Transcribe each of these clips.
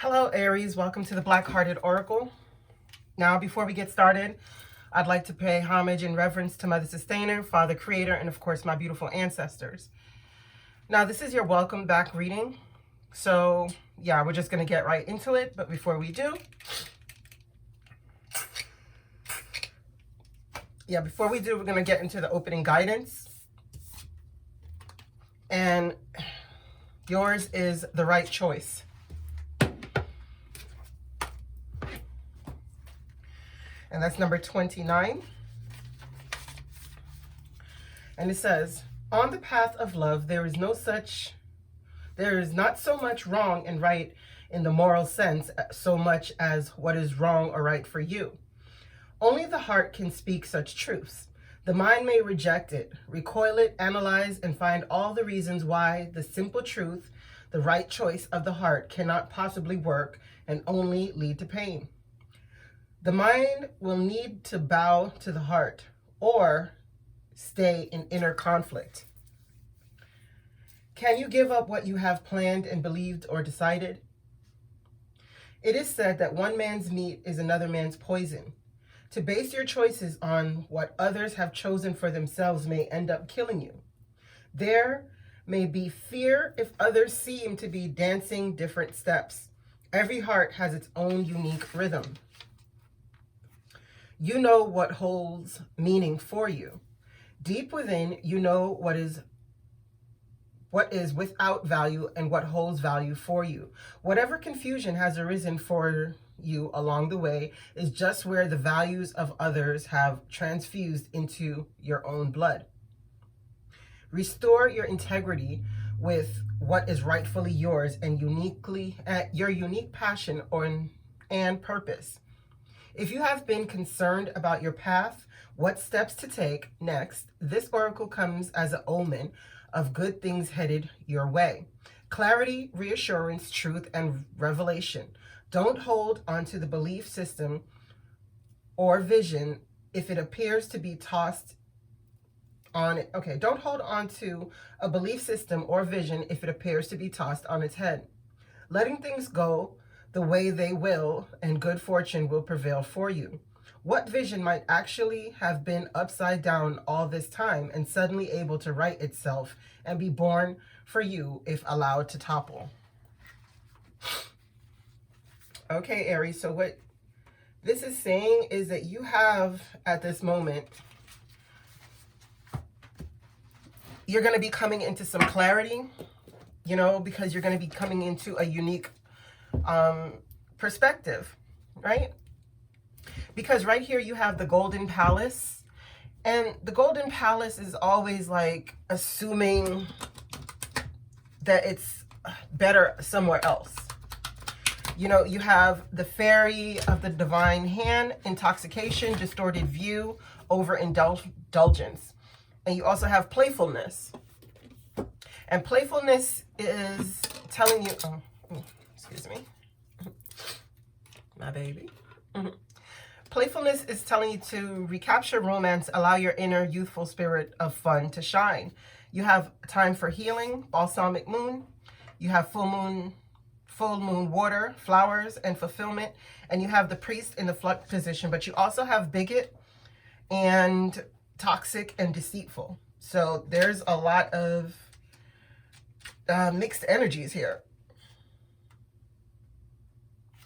Hello, Aries. Welcome to the Black-Hearted Oracle. Now, before we get started, I'd like to pay homage and reverence to Mother Sustainer, Father Creator, and of course, my beautiful ancestors. Now, this is your welcome back reading. So, yeah, we're just going to get right into it. But before we do, we're going to get into the opening guidance. And yours is the right choice. And that's number 29. And it says, on the path of love, there is not so much wrong and right in the moral sense, so much as what is wrong or right for you. Only the heart can speak such truths. The mind may reject it, recoil it, analyze, and find all the reasons why the simple truth, the right choice of the heart, cannot possibly work and only lead to pain. The mind will need to bow to the heart or stay in inner conflict. Can you give up what you have planned and believed or decided? It is said that one man's meat is another man's poison. To base your choices on what others have chosen for themselves may end up killing you. There may be fear if others seem to be dancing different steps. Every heart has its own unique rhythm. You know what holds meaning for you. Deep within, you know what is without value and what holds value for you. Whatever confusion has arisen for you along the way is just where the values of others have transfused into your own blood. Restore your integrity with what is rightfully yours and your unique passion and purpose. If you have been concerned about your path, what steps to take next, this oracle comes as an omen of good things headed your way. Clarity, reassurance, truth, and revelation. Don't hold onto the belief system or vision if it appears to be tossed on it. Okay, don't hold on to a belief system or vision if it appears to be tossed on its head. Letting things go the way they will, and good fortune will prevail for you. What vision might actually have been upside down all this time and suddenly able to right itself and be born for you if allowed to topple? Okay, Aries, so what this is saying is that you have, at this moment, you're going to be coming into some clarity, because you're going to be coming into a unique perspective, right? Because right here you have the Golden Palace, and the Golden Palace is always like assuming that it's better somewhere else. You have the Fairy of the Divine Hand, intoxication, distorted view, overindulgence. And you also have playfulness. And playfulness is telling you, excuse me, my baby. Playfulness is telling you to recapture romance, allow your inner youthful spirit of fun to shine. You have time for healing, balsamic moon. You have full moon water, flowers, and fulfillment. And you have the priest in the flux position, but you also have bigot and toxic and deceitful. So there's a lot of mixed energies here.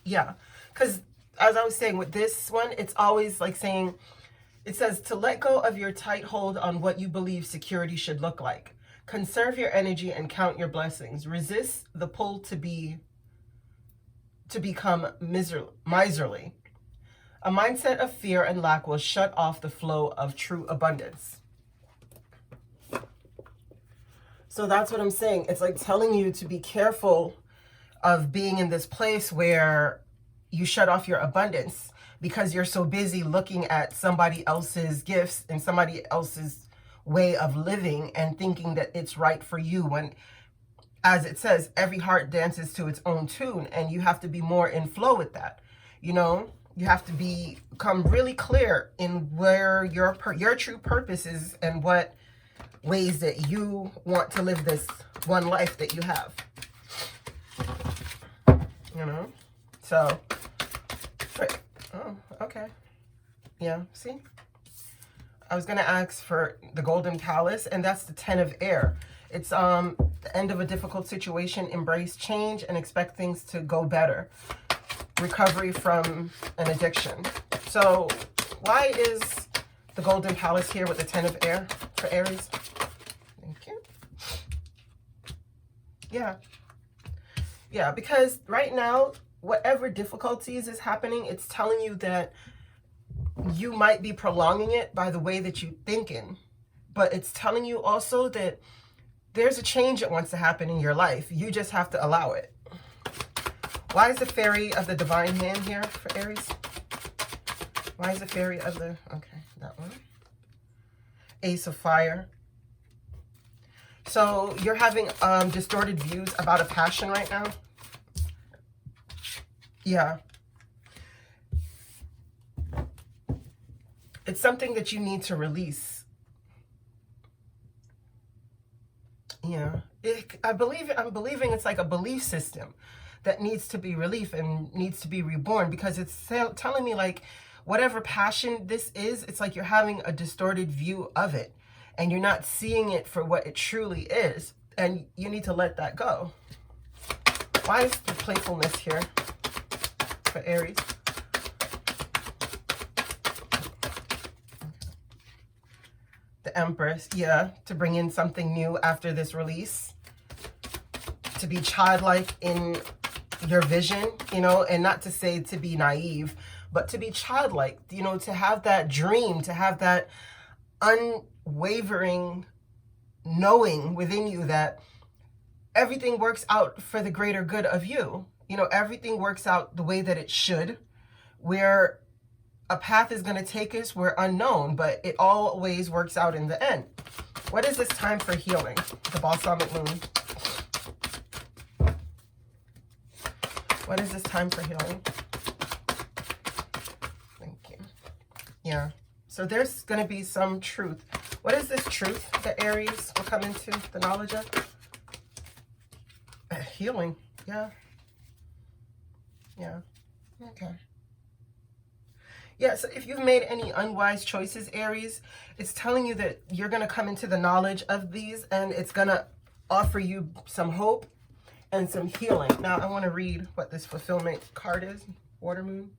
Yeah, because as I was saying with this one, it's always like saying, it says to let go of your tight hold on what you believe security should look like. Conserve your energy and count your blessings. Resist the pull to become miserly. A mindset of fear and lack will shut off the flow of true abundance. So that's what I'm saying. It's like telling you to be careful of being in this place where you shut off your abundance because you're so busy looking at somebody else's gifts and somebody else's way of living and thinking that it's right for you, when, as it says, every heart dances to its own tune, and you have to be more in flow with that. You have to become really clear in where your true purpose is and what ways that you want to live this one life that you have. So, oh, okay. Yeah, see? I was going to ask for the Golden Palace, and that's the 10 of air. It's the end of a difficult situation, embrace change, and expect things to go better. Recovery from an addiction. So why is the Golden Palace here with the 10 of air for Aries? Thank you. Yeah. Yeah, because right now, whatever difficulties is happening, it's telling you that you might be prolonging it by the way that you're thinking, but it's telling you also that there's a change that wants to happen in your life. You just have to allow it. Why is the Fairy of the Divine Hand here for Aries? Why is the Fairy of the, okay, that one. Ace of Fire. So you're having distorted views about a passion right now. Yeah. It's something that you need to release. Yeah. I'm believing it's like a belief system that needs to be released and needs to be reborn, because it's telling me like whatever passion this is, it's like you're having a distorted view of it and you're not seeing it for what it truly is, and you need to let that go. Why is the playfulness here for Aries? The Empress, yeah, to bring in something new after this release, to be childlike in your vision, you know, and not to say to be naive, but to be childlike, you know, to have that dream, to have that unwavering knowing within you that everything works out for the greater good of you. You know, everything works out the way that it should. Where a path is going to take us, we're unknown, but it always works out in the end. What is this time for healing? The Balsamic Moon. What is this time for healing? Thank you. Yeah. So there's going to be some truth. What is this truth that Aries will come into the knowledge of? Healing. Yeah. Yeah. Okay. Yeah, so if you've made any unwise choices, Aries, it's telling you that you're going to come into the knowledge of these, and it's going to offer you some hope and some healing. Now, I want to read what this fulfillment card is. Water Moon.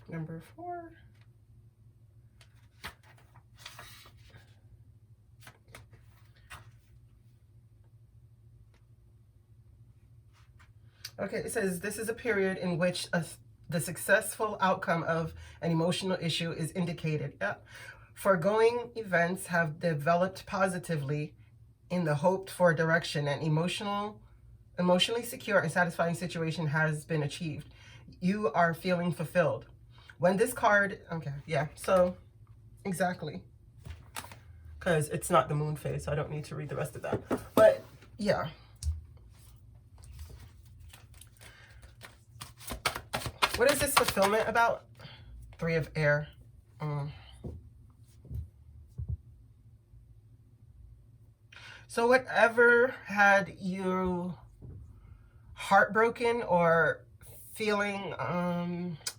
Number 4. Okay, it says this is a period in which the successful outcome of an emotional issue is indicated. Yeah. Foregoing events have developed positively in the hoped for direction, and emotionally secure and satisfying situation has been achieved. You are feeling fulfilled. When this card, okay, yeah, so exactly. Because it's not the moon phase, so I don't need to read the rest of that. But yeah. What is this fulfillment about? 3 of air. So whatever had you heartbroken or feeling, I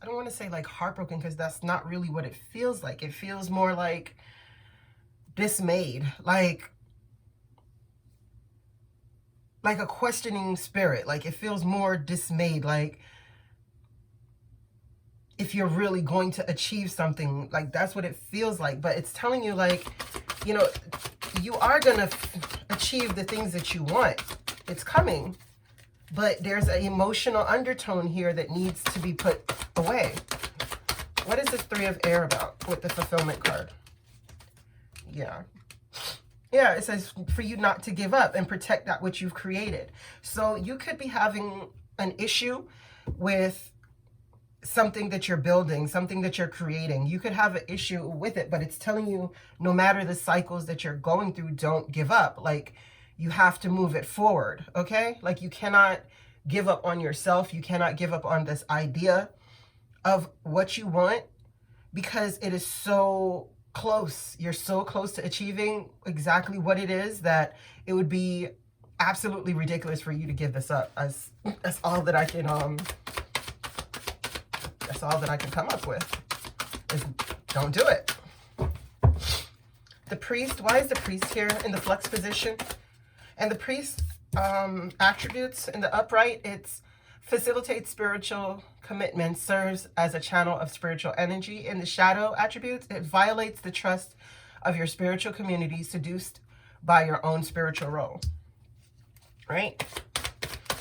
don't want to say like heartbroken, because that's not really what it feels like. It feels more like dismayed, like a questioning spirit. Like it feels more dismayed, like if you're really going to achieve something, like that's what it feels like. But it's telling you like, you know, you are going to achieve the things that you want. It's coming, but there's an emotional undertone here that needs to be put away. What is this 3 of air about with the fulfillment card? Yeah. Yeah, it says for you not to give up and protect that which you've created. So you could be having an issue with something that you're building, something that you're creating. You could have an issue with it, but it's telling you no matter the cycles that you're going through, don't give up. Like you have to move it forward, okay? Like you cannot give up on yourself. You cannot give up on this idea of what you want, because it is so close. You're so close to achieving exactly what it is that it would be absolutely ridiculous for you to give this up. That's all that I can that's all that I can come up with. Is don't do it. The priest, why is the priest here in the flux position? And the priest attributes in the upright, it's facilitates spiritual commitment, serves as a channel of spiritual energy. In the shadow attributes, it violates the trust of your spiritual community, seduced by your own spiritual role. Right?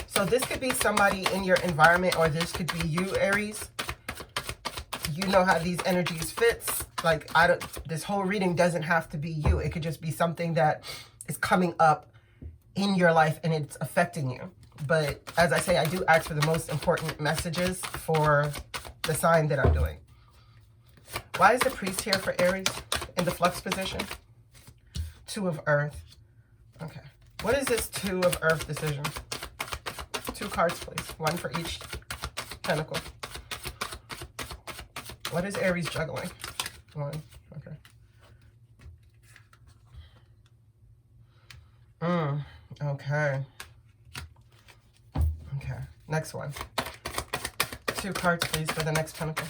So this could be somebody in your environment, or this could be you, Aries. You know how these energies fits. Like, this whole reading doesn't have to be you. It could just be something that is coming up in your life and it's affecting you. But as I say, I do ask for the most important messages for the sign that I'm doing. Why is the priest here for Aries in the flux position? Two of Earth. Okay. What is this Two of Earth decision? 2 cards, please. 1 for each pentacle. What is Aries juggling? 1. Okay. Okay. Okay. Next one. 2 cards, please, for the next pentacle.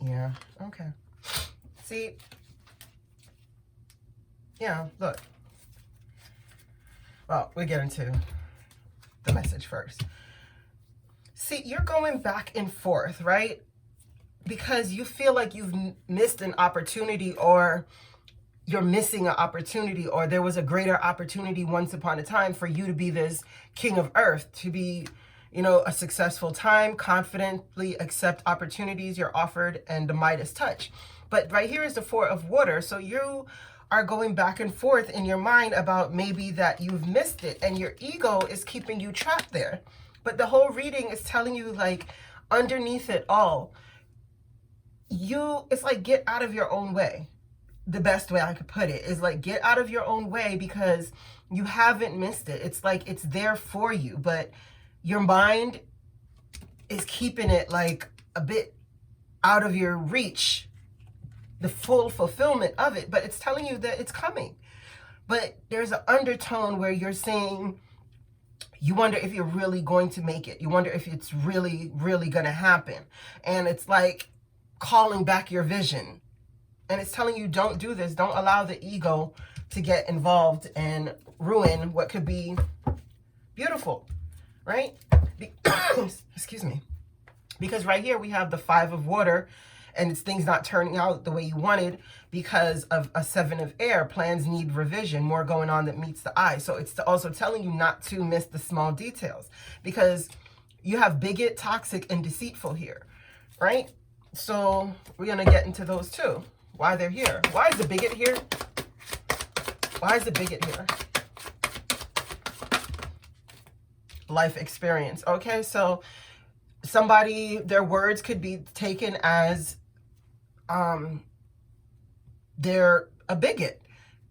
Yeah. Okay. See? Yeah, look. Well, we'll get into the message first. See, you're going back and forth, right? Because you feel like you've missed an opportunity, or you're missing an opportunity, or there was a greater opportunity once upon a time for you to be this king of earth, to be, you know, a successful time, confidently accept opportunities you're offered, and the Midas touch. But right here is the 4 of water. So you are going back and forth in your mind about maybe that you've missed it, and your ego is keeping you trapped there. But the whole reading is telling you, like, underneath it all, it's like, get out of your own way. The best way I could put it is like, get out of your own way, because you haven't missed it. It's like, it's there for you, but your mind is keeping it like a bit out of your reach, the full fulfillment of it, but it's telling you that it's coming. But there's an undertone where you're saying, you wonder if you're really going to make it. You wonder if it's really, really going to happen. And it's like calling back your vision. And it's telling you, don't do this. Don't allow the ego to get involved and ruin what could be beautiful, right? Excuse me. Because right here we have the 5 of water, and it's things not turning out the way you wanted because of a 7 of air. Plans need revision, more going on that meets the eye. So it's also telling you not to miss the small details, because you have bigot, toxic, and deceitful here, right? So we're going to get into those too. Why they're here. Why is the bigot here? Why is the bigot here? Life experience. Okay, so somebody, their words could be taken as they're a bigot,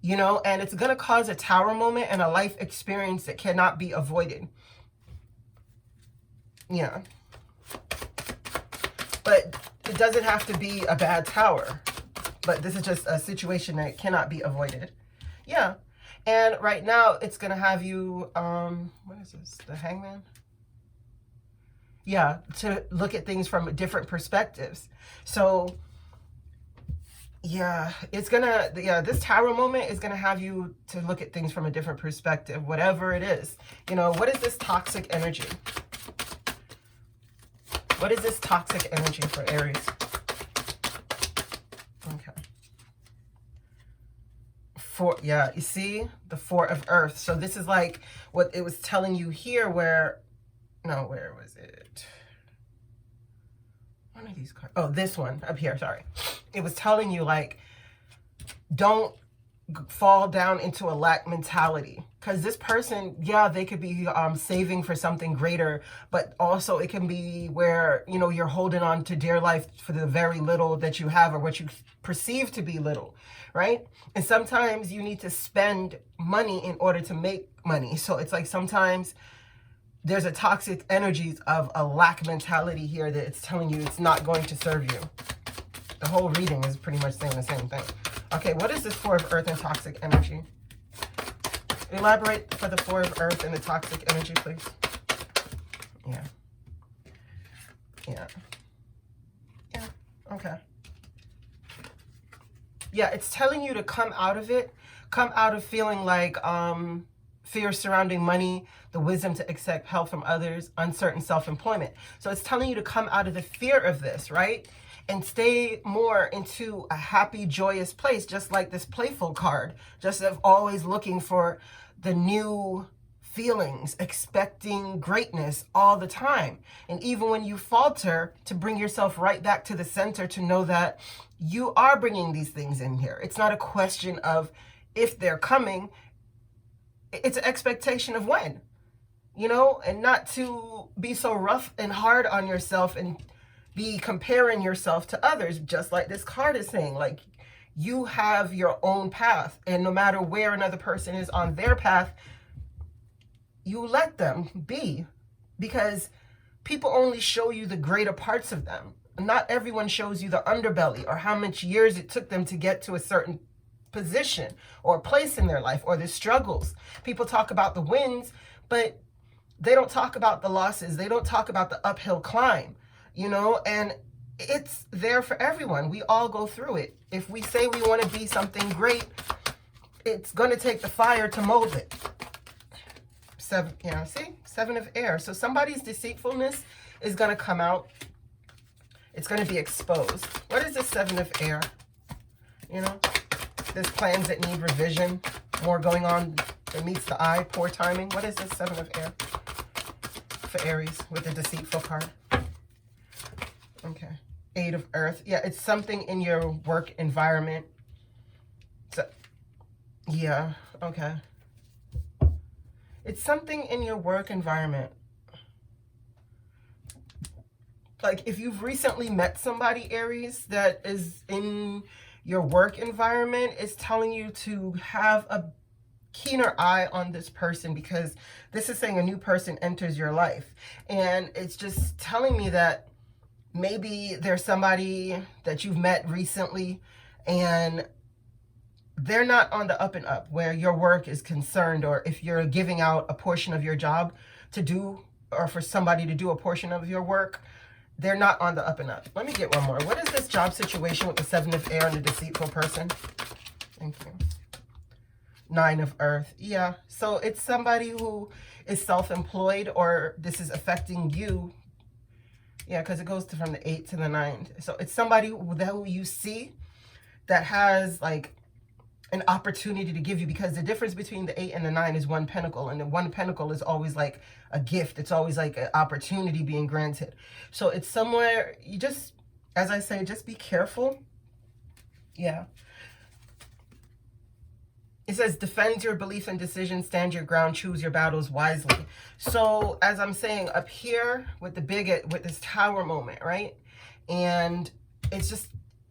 you know, and it's going to cause a tower moment and a life experience that cannot be avoided. Yeah. But it doesn't have to be a bad tower. But this is just a situation that cannot be avoided. Yeah. And right now it's going to have you, what is this? The Hangman? Yeah, to look at things from different perspectives. So yeah, it's gonna, this tower moment is gonna have you to look at things from a different perspective, whatever it is. You know, what is this toxic energy? What is this toxic energy for Aries? Okay. Yeah, you see the 4 of earth. So this is like what it was telling you here, where, no, where was it? One of these cards. Oh, this one up here. Sorry. It was telling you, like, don't fall down into a lack mentality, because this person, yeah, they could be saving for something greater, but also it can be where, you know, you're holding on to dear life for the very little that you have, or what you perceive to be little, right? And sometimes you need to spend money in order to make money. So it's like sometimes there's a toxic energies of a lack mentality here that it's telling you it's not going to serve you. The whole reading is pretty much saying the same thing. Okay, what is this Four of Earth and toxic energy? Elaborate for the Four of Earth and the toxic energy, please. Yeah. Yeah. Yeah. Okay. Yeah, it's telling you to come out of it. Come out of feeling like fear surrounding money, the wisdom to accept help from others, uncertain self-employment. So it's telling you to come out of the fear of this, right? And stay more into a happy, joyous place, just like this playful card, just of always looking for the new feelings, expecting greatness all the time. And even when you falter, to bring yourself right back to the center, to know that you are bringing these things in here. It's not a question of if they're coming, it's an expectation of when, you know, and not to be so rough and hard on yourself and be comparing yourself to others, just like this card is saying. Like, you have your own path, and no matter where another person is on their path, you let them be, because people only show you the greater parts of them. Not everyone shows you the underbelly, or how much years it took them to get to a certain position or place in their life, or the struggles. People talk about the wins, but they don't talk about the losses. They don't talk about the uphill climb, you know, and it's there for everyone. We all go through it. If we say we want to be something great, it's going to take the fire to mold it. Seven, yeah, see? Seven of air. So somebody's deceitfulness is going to come out. It's going to be exposed. What is this Seven of air? You know, there's plans that need revision. More going on that meets the eye. Poor timing. What is this Seven of air for Aries with the deceitful card? Okay. Eight of earth. Yeah, it's something in your work environment. So, yeah, okay. It's something in your work environment. Like, if you've recently met somebody, Aries, that is in your work environment, it's telling you to have a keener eye on this person, because this is saying a new person enters your life. And it's just telling me that maybe there's somebody that you've met recently and they're not on the up and up where your work is concerned, or if you're giving out a portion of your job to do, or for somebody to do a portion of your work, they're not on the up and up. Let me get one more. What is this job situation with the Seven of air and the deceitful person? Thank you. Nine of earth. Yeah. So it's somebody who is self-employed, or this is affecting you. Yeah, because it goes from the 8 to the 9. So it's somebody who you see that has like an opportunity to give you, because the difference between the 8 and the 9 is one pentacle, and the one pentacle is always like a gift. It's always like an opportunity being granted. So it's somewhere, you just, as I say, just be careful. Yeah. It says, defend your belief and decision, stand your ground, choose your battles wisely. So as I'm saying up here with the with this tower moment, right? And it's just,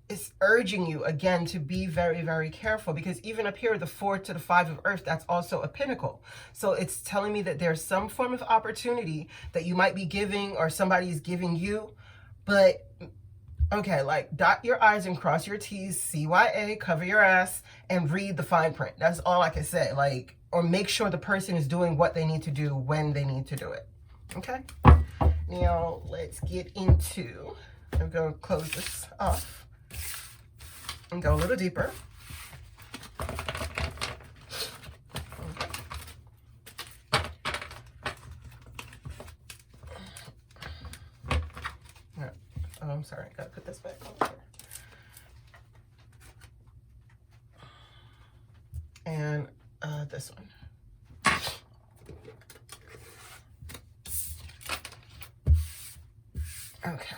it's urging you again to be very, very careful, because even up here, the 4 to the 5 of earth, that's also a pinnacle. So it's telling me that there's some form of opportunity that you might be giving, or somebody's giving you, but okay, like, dot your I's and cross your T's, CYA, cover your ass, and read the fine print. That's all I can say. Like, or make sure the person is doing what they need to do when they need to do it. Okay? Now, let's get into, I'm going to close this off and go a little deeper. Oh, I'm sorry. Gotta put this back on here. And this one. Okay.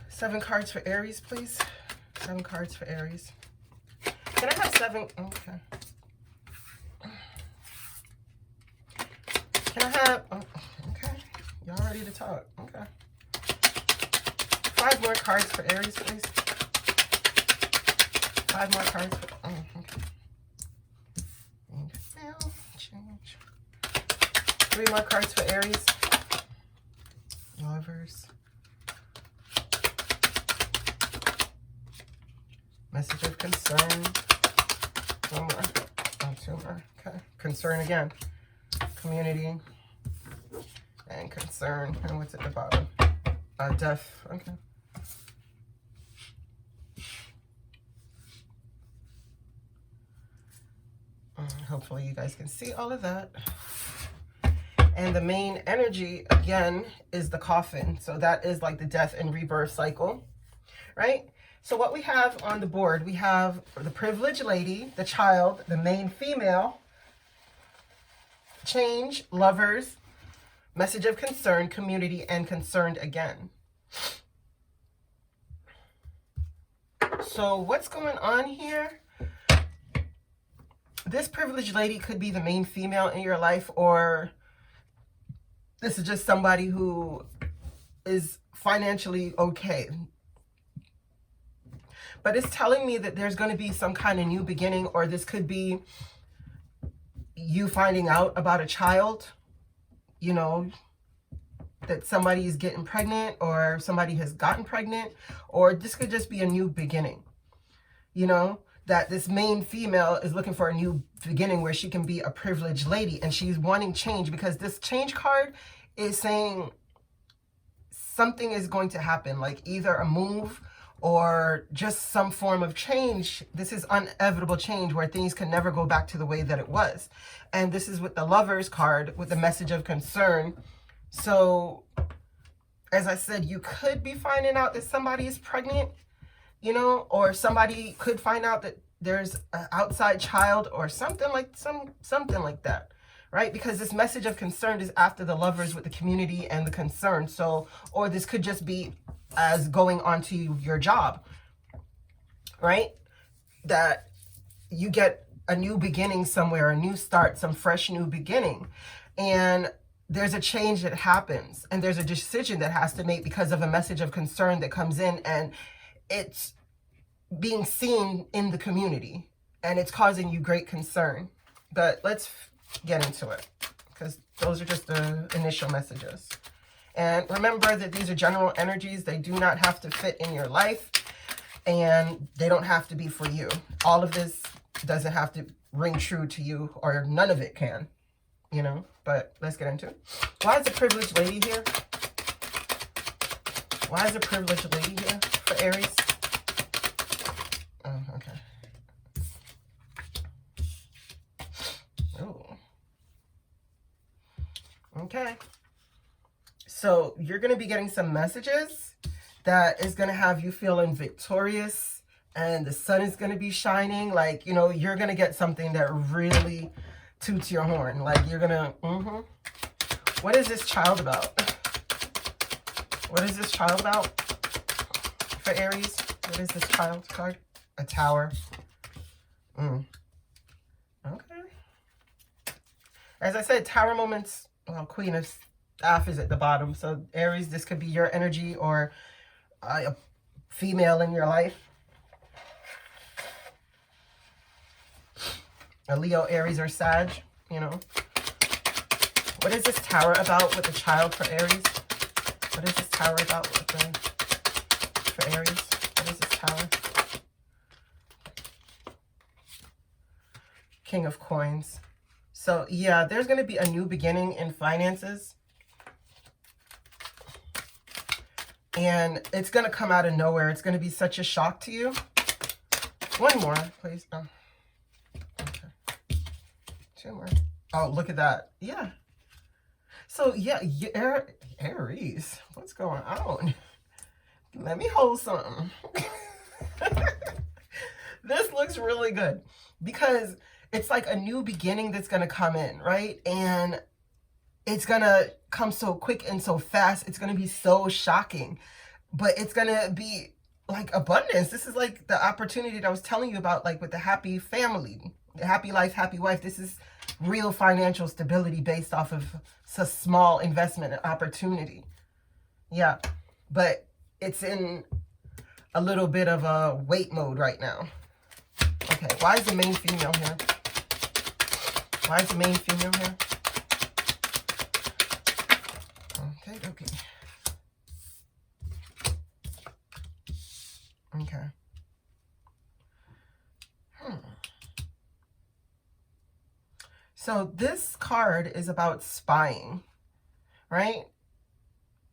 7 cards for Aries, please. 7 cards for Aries. Can I have 7? Okay. Can I have... Oh, okay. Y'all ready to talk? Okay. 5 more cards for Aries, please. 5 more cards for... Oh, okay. And now, change. 3 more cards for Aries. Lovers. Message of concern. One more. Oh, two more. Okay. Concern again. Community. And concern. And what's at the bottom? Death. Okay. Hopefully you guys can see all of that. And the main energy, again, is the coffin. So that is like the death and rebirth cycle, right? So what we have on the board, we have the privileged lady, the child, the main female, change, lovers, message of concern, community, and concerned again. So what's going on here? This privileged lady could be the main female in your life, or this is just somebody who is financially okay. But it's telling me that there's going to be some kind of new beginning, or this could be you finding out about a child, you know, that somebody is getting pregnant or somebody has gotten pregnant, or this could just be a new beginning, you know, that this main female is looking for a new beginning where she can be a privileged lady, and she's wanting change, because this change card is saying something is going to happen, like either a move or just some form of change. This is inevitable change where things can never go back to the way that it was. And this is with the Lovers card with the message of concern. So as I said, you could be finding out that somebody is pregnant, you know, or somebody could find out that there's an outside child or something like something like that, right? Because this message of concern is after the Lovers with the community and the concern. So, or this could just be as going on to your job, right? That you get a new beginning somewhere, a new start, some fresh new beginning. And there's a change that happens, and there's a decision that has to make because of a message of concern that comes in, and it's being seen in the community, and it's causing you great concern. But let's get into it, because those are just the initial messages. And remember that these are general energies. They do not have to fit in your life, and they don't have to be for you. All of this doesn't have to ring true to you, or none of it can, you know. But let's get into it. Why is a privileged lady here? Why is a privileged lady here for Aries? Oh, okay. Oh. Okay. So you're going to be getting some messages that is going to have you feeling victorious, and the sun is going to be shining. Like, you know, you're going to get something that really toots your horn. Like you're going to, What is this child about? What is this child about for Aries? What is this child card? A Tower. Okay. As I said, Tower moments, well, Queen of Staff is at the bottom. So Aries, this could be your energy, or a female in your life. A Leo, Aries, or Sag, you know. What is this Tower about with the child for Aries? What is this Tower about for Aries? What is this Tower? King of Coins. So yeah, there's going to be a new beginning in finances. And it's going to come out of nowhere. It's going to be such a shock to you. One more, please. Oh. Okay. Two more. Oh, look at that. Yeah. So yeah, Aries, what's going on? Let me hold something. This looks really good, because it's like a new beginning that's going to come in, right? And it's going to come so quick and so fast. It's going to be so shocking, but it's going to be like abundance. This is like the opportunity that I was telling you about, like with the happy family, the happy life, happy wife. This is real financial stability based off of a small investment and opportunity. Yeah, but it's in a little bit of a wait mode right now. Okay, why is the main female here? Why is the main female here? Okay. Okay. So this card is about spying, right?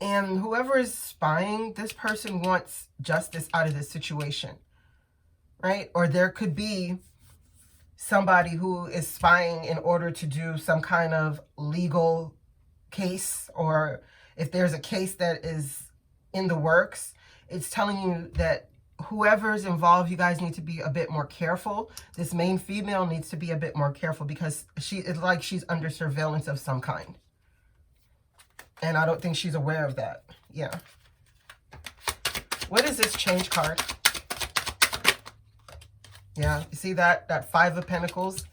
And whoever is spying, this person wants justice out of this situation, right? Or there could be somebody who is spying in order to do some kind of legal case, or if there's a case that is in the works, it's telling you that whoever's involved, you guys need to be a bit more careful. This main female needs to be a bit more careful because it's like she's under surveillance of some kind. And I don't think she's aware of that. Yeah. What is this change card? Yeah, you see that Five of Pentacles?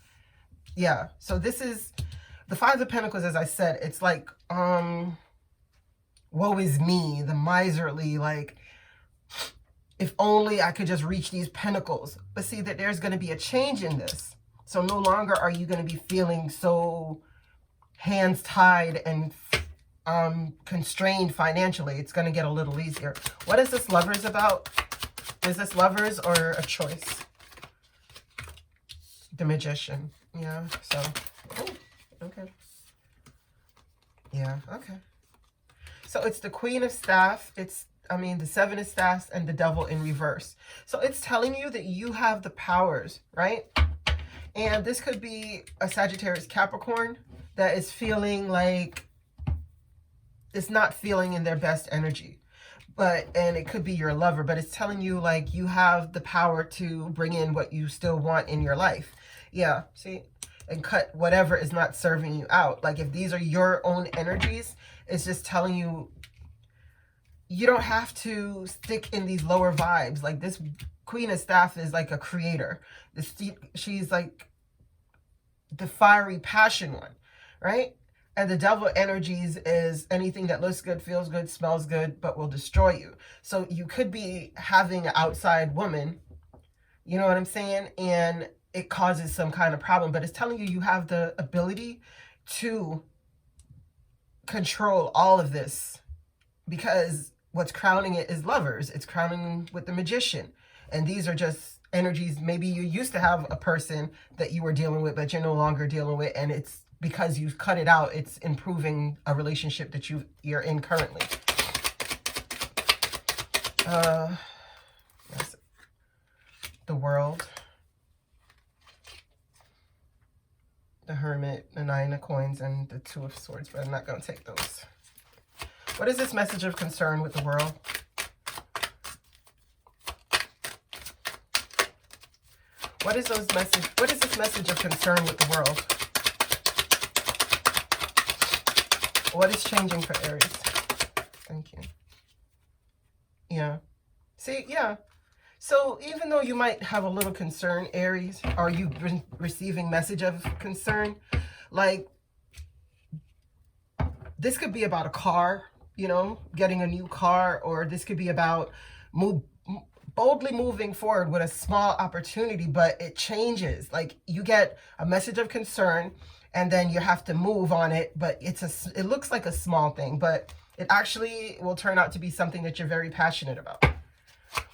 Yeah, so this is the Five of Pentacles. As I said, it's like, woe is me, the miserly, like, if only I could just reach these pentacles. But see that there's going to be a change in this. So no longer are you going to be feeling so hands tied and constrained financially. It's going to get a little easier. What is this Lovers about? Is this Lovers or a choice? The Magician. Yeah, so, oh, okay. Yeah, okay. So it's the Queen of Staff. The Seven of Staffs and the Devil in reverse. So it's telling you that you have the powers, right? And this could be a Sagittarius Capricorn that is feeling like it's not feeling in their best energy. And it could be your lover, but it's telling you like you have the power to bring in what you still want in your life. Yeah, see? And cut whatever is not serving you out. Like if these are your own energies, it's just telling you you don't have to stick in these lower vibes. Like this Queen of Staff is like a creator. She's like the fiery passion one, right? And the Devil energies is anything that looks good, feels good, smells good, but will destroy you. So you could be having an outside woman, you know what I'm saying? And it causes some kind of problem, but it's telling you you have the ability to control all of this, because what's crowning it is Lovers. It's crowning with the Magician. And these are just energies. Maybe you used to have a person that you were dealing with, but you're no longer dealing with, and it's because you've cut it out, it's improving a relationship that you're in currently. Yes. The World. The Hermit, the Nine of Coins, and the Two of Swords, but I'm not going to take those. What is this message of concern with the world? What is this message of concern with the world? What is changing for Aries? Thank you. Yeah. See, yeah. So even though you might have a little concern, Aries, are you receiving message of concern? Like, this could be about a car, you know, getting a new car, or this could be about boldly moving forward with a small opportunity, but it changes. Like you get a message of concern and then you have to move on it, but it looks like a small thing, but it actually will turn out to be something that you're very passionate about.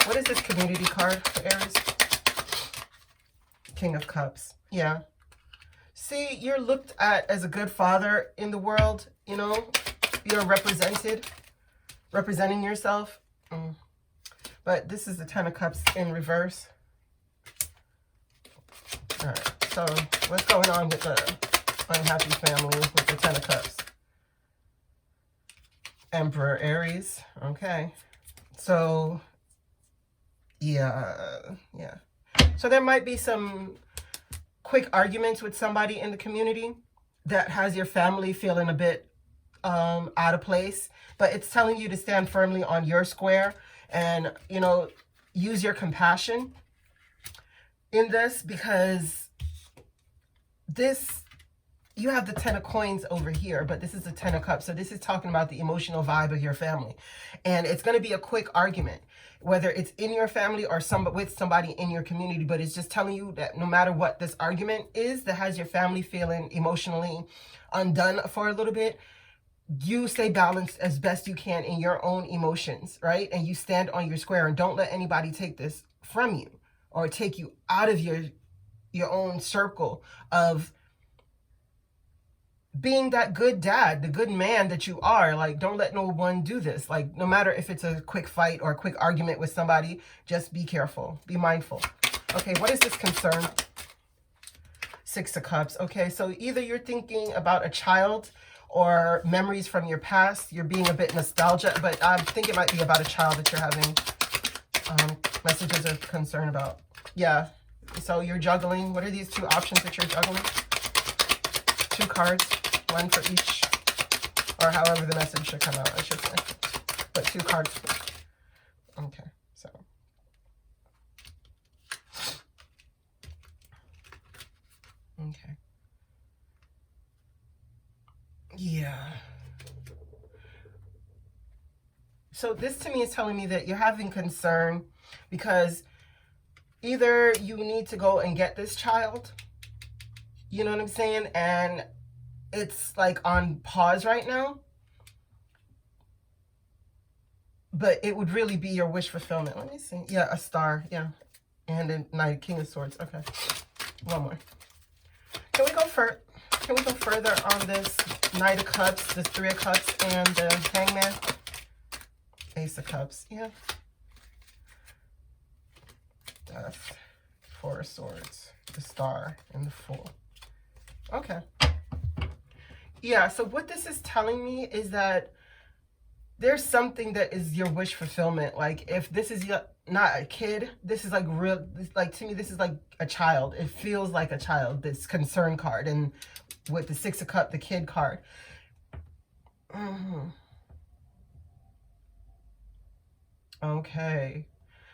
What is this community card for Aries? King of Cups. Yeah. See, you're looked at as a good father in the world, you know? You're representing yourself. But this is the Ten of Cups in reverse. All right, so what's going on with the unhappy family with the Ten of Cups? Emperor, Aries. Okay. So, yeah. So there might be some quick arguments with somebody in the community that has your family feeling a bit out of place, but it's telling you to stand firmly on your square and, you know, use your compassion in this, because you have the Ten of Coins over here, but this is the Ten of Cups. So this is talking about the emotional vibe of your family. And it's going to be a quick argument, whether it's in your family or with somebody in your community. But it's just telling you that no matter what this argument is that has your family feeling emotionally undone for a little bit, you stay balanced as best you can in your own emotions, right? And you stand on your square and don't let anybody take this from you or take you out of your own circle of being that good dad, the good man that you are. Like, don't let no one do this. Like, no matter if it's a quick fight or a quick argument with somebody, just be careful, be mindful. Okay, what is this concern? Six of Cups. Okay, so either you're thinking about a child or memories from your past. You're being a bit nostalgic, but I think it might be about a child that you're having messages of concern about. Yeah, so you're juggling. What are these two options that you're juggling? Two cards, one for each, or however the message should come out, I should say. But two cards. Okay, so. Okay. Yeah. So this to me is telling me that you're having concern because either you need to go and get this child, you know what I'm saying? And it's like on pause right now. But it would really be your wish fulfillment. Let me see. Yeah, a star. Yeah. And a Knight, King of Swords. Okay. One more. Can we go further on this Knight of Cups, this Three of Cups, and the Hangman? Ace of Cups. Yeah. Death. Four of Swords. The Star and the Fool. Okay. Yeah, so what this is telling me is that there's something that is your wish fulfillment. Like, if this is not a kid, this is like real, like to me, this is like a child. It feels like a child, this concern card. And with the Six of Cups, the kid card. Okay.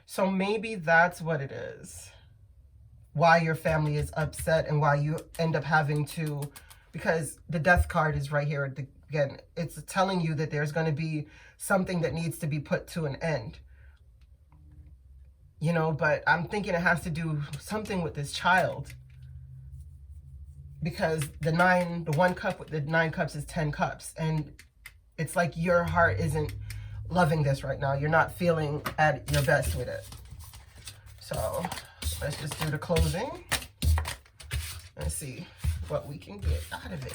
So maybe that's what it is. Why your family is upset and why you end up having to, because the Death card is right here. Again, it's telling you that there's going to be something that needs to be put to an end. You know, but I'm thinking it has to do something with this child. Because the one cup with the 9 cups is 10 cups. And it's like your heart isn't loving this right now. You're not feeling at your best with it. So let's just do the closing. Let's see what we can get out of it.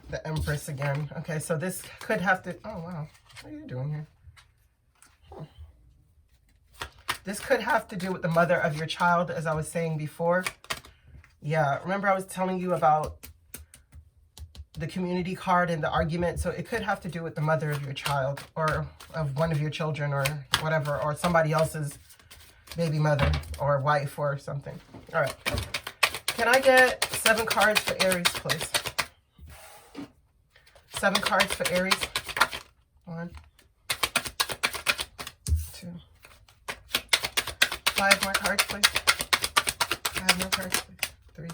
The Empress again. Okay, so this could have to... Oh, wow. What are you doing here? This could have to do with the mother of your child, as I was saying before. Yeah, remember I was telling you about the community card and the argument? So it could have to do with the mother of your child or of one of your children or whatever, or somebody else's baby mother or wife or something. All right. Can I get 7 cards for Aries, please? 7 cards for Aries. 1, 2. 5 more cards, please. 5 more cards, please. 3.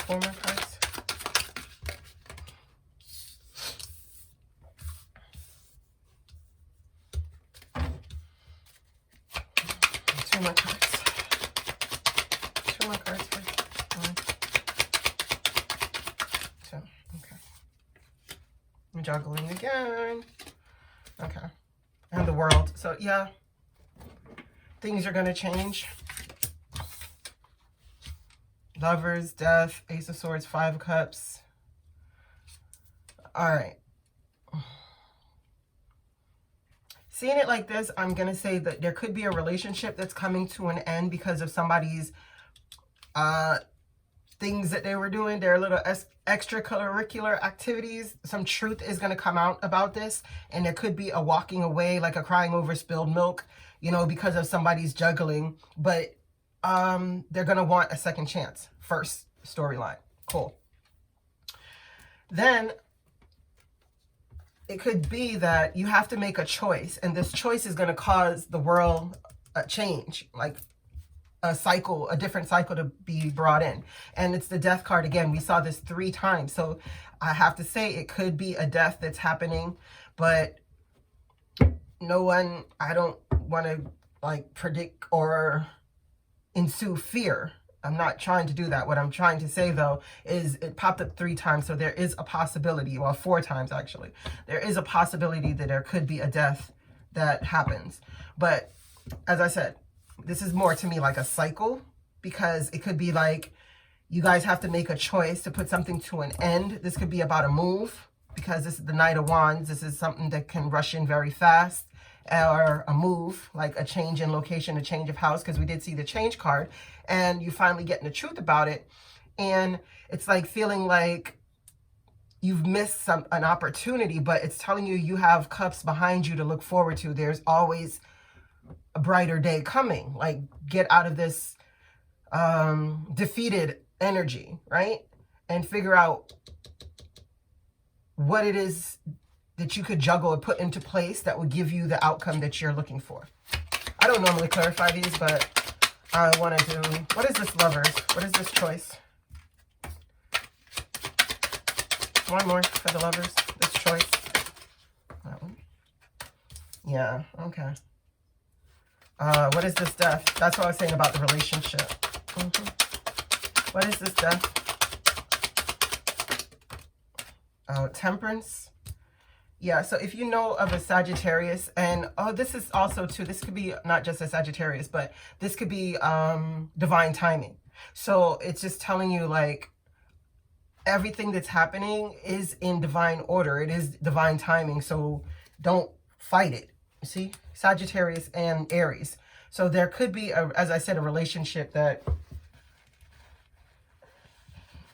4 more cards. 2 more cards. 2 more cards, please. 1, 2. Okay. I'm juggling again. Okay. And the World. So, yeah. Things are going to change. Lovers, Death, Ace of Swords, 5 of Cups. All right. Seeing it like this, I'm going to say that there could be a relationship that's coming to an end because of somebody's things that they were doing, their little extracurricular activities. Some truth is going to come out about this, and there could be a walking away, like a crying over spilled milk, you know, because of somebody's juggling. But they're going to want a second chance. First storyline. Cool. Then it could be that you have to make a choice, and this choice is going to cause the world a change. Like, a cycle, a different cycle to be brought in. And it's the death card again. We saw this 3 times. So I have to say it could be a death that's happening, but no one, I don't want to like predict or ensue fear. I'm not trying to do that. What I'm trying to say though is it popped up 3 times. So there is a possibility, well, 4 times actually. There is a possibility that there could be a death that happens. But as I said, this is more to me like a cycle, because it could be like you guys have to make a choice to put something to an end. This could be about a move, because this is the Knight of Wands. This is something that can rush in very fast, or a move, like a change in location, a change of house, because we did see the change card, and you finally getting the truth about it. And it's like feeling like you've missed an opportunity, but it's telling you you have cups behind you to look forward to. There's always a brighter day coming. Like, get out of this defeated energy, right? And figure out what it is that you could juggle or put into place that would give you the outcome that you're looking for. I don't normally clarify these, but I want to do, what is this, lovers? What is this choice? One more for the lovers, this choice. That one. Yeah, okay. What is this death? That's what I was saying about the relationship. What is this death? Temperance. Yeah, so if you know of a Sagittarius, and this is also too, this could be not just a Sagittarius, but this could be divine timing. So it's just telling you like everything that's happening is in divine order. It is divine timing, so don't fight it. You see, Sagittarius and Aries. So there could be, as I said, a relationship that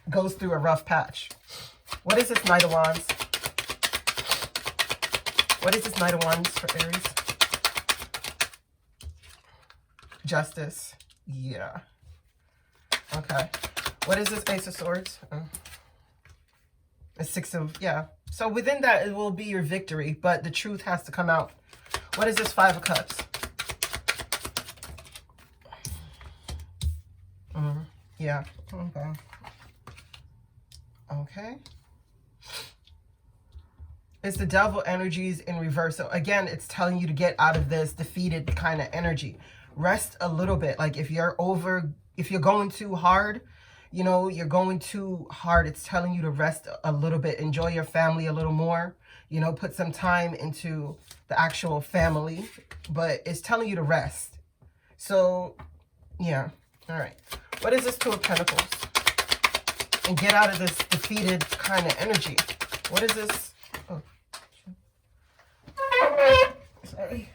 goes through a rough patch. What is this Knight of Wands? What is this Knight of Wands for Aries? Justice. Yeah. Okay. What is this Ace of Swords? A 6 of, yeah. So within that, it will be your victory, but the truth has to come out. What is this 5 of Cups? Yeah. Okay. Okay. It's the devil energies in reverse. So again, it's telling you to get out of this defeated kind of energy. Rest a little bit. Like if you're going too hard, you know, you're going too hard. It's telling you to rest a little bit. Enjoy your family a little more. You know, put some time into the actual family. But it's telling you to rest. So, yeah. All right. What is this 2 of Pentacles? And get out of this defeated kind of energy. What is this? Oh. Sorry.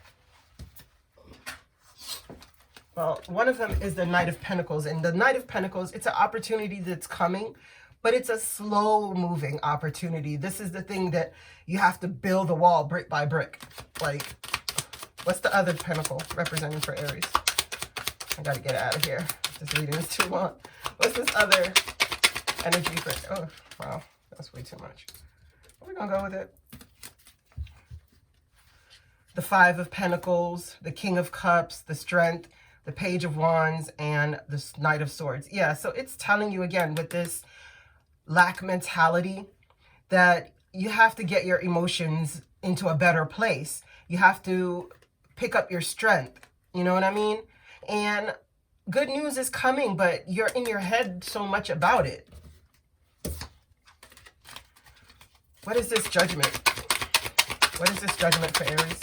Well, one of them is the Knight of Pentacles. And the Knight of Pentacles, it's an opportunity that's coming, but it's a slow-moving opportunity. This is the thing that you have to build a wall brick by brick. Like, what's the other pentacle representing for Aries? I got to get out of here. This reading is too long. What's this other energy for? Oh, wow. That's way too much. We're going to go with it. The 5 of Pentacles, the King of Cups, the Strength, the Page of Wands, and the Knight of Swords. Yeah, so it's telling you again with this lack mentality that you have to get your emotions into a better place. You have to pick up your strength. You know what I mean? And good news is coming, but you're in your head so much about it. What is this Judgment? What is this Judgment for Aries?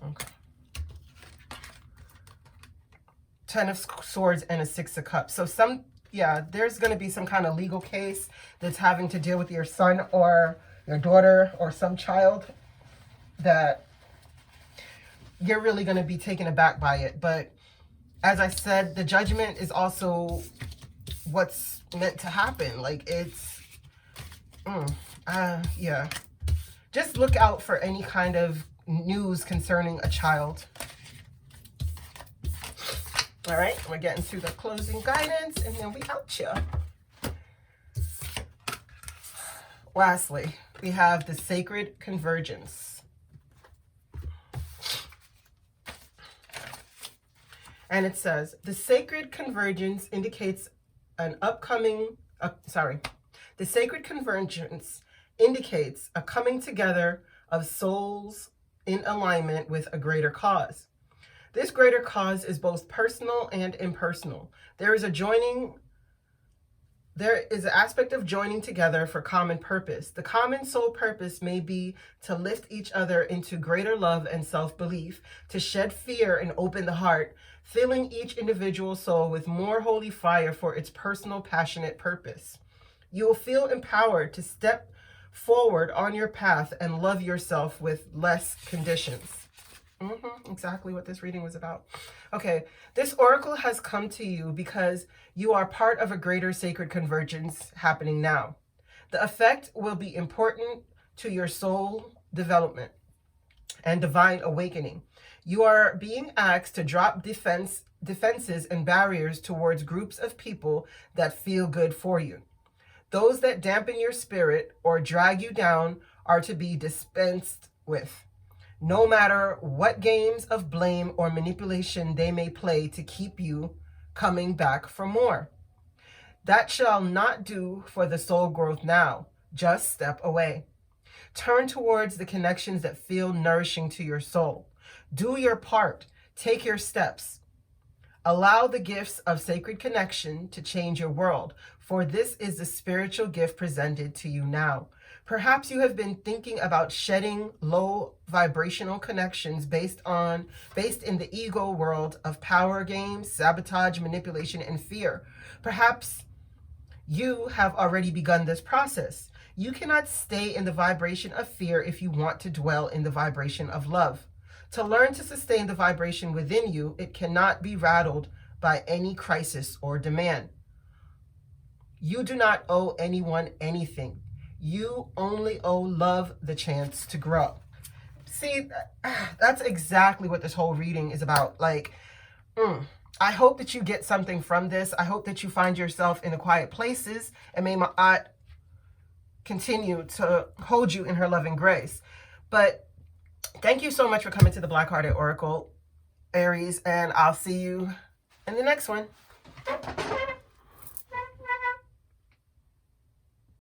Okay. 10 of Swords and a 6 of Cups. So there's going to be some kind of legal case that's having to deal with your son or your daughter or some child that you're really going to be taken aback by it. But as I said, the Judgment is also what's meant to happen. Like it's, yeah. Just look out for any kind of news concerning a child. All right, we're getting to the closing guidance, and then we out here. Lastly, we have the Sacred Convergence. And it says, the sacred convergence indicates the sacred convergence indicates a coming together of souls in alignment with a greater cause. This greater cause is both personal and impersonal. There is an aspect of joining together for common purpose. The common soul purpose may be to lift each other into greater love and self-belief, to shed fear and open the heart, filling each individual soul with more holy fire for its personal, passionate purpose. You will feel empowered to step forward on your path and love yourself with less conditions. Exactly what this reading was about. Okay, this oracle has come to you because you are part of a greater sacred convergence happening now. The effect will be important to your soul development and divine awakening. You are being asked to drop defenses and barriers towards groups of people that feel good for you. Those that dampen your spirit or drag you down are to be dispensed with, no matter what games of blame or manipulation they may play to keep you coming back for more. That shall not do for the soul growth now. Just step away. Turn towards the connections that feel nourishing to your soul. Do your part. Take your steps. Allow the gifts of sacred connection to change your world, for this is the spiritual gift presented to you now. Perhaps you have been thinking about shedding low vibrational connections based in the ego world of power games, sabotage, manipulation, and fear. Perhaps you have already begun this process. You cannot stay in the vibration of fear if you want to dwell in the vibration of love. To learn to sustain the vibration within you, it cannot be rattled by any crisis or demand. You do not owe anyone anything. You only owe love the chance to grow. See, that's exactly what this whole reading is about. Like, I hope that you get something from this. I hope that you find yourself in the quiet places, and may my aunt continue to hold you in her loving grace. But thank you so much for coming to the Black Hearted Oracle, Aries, and I'll see you in the next one.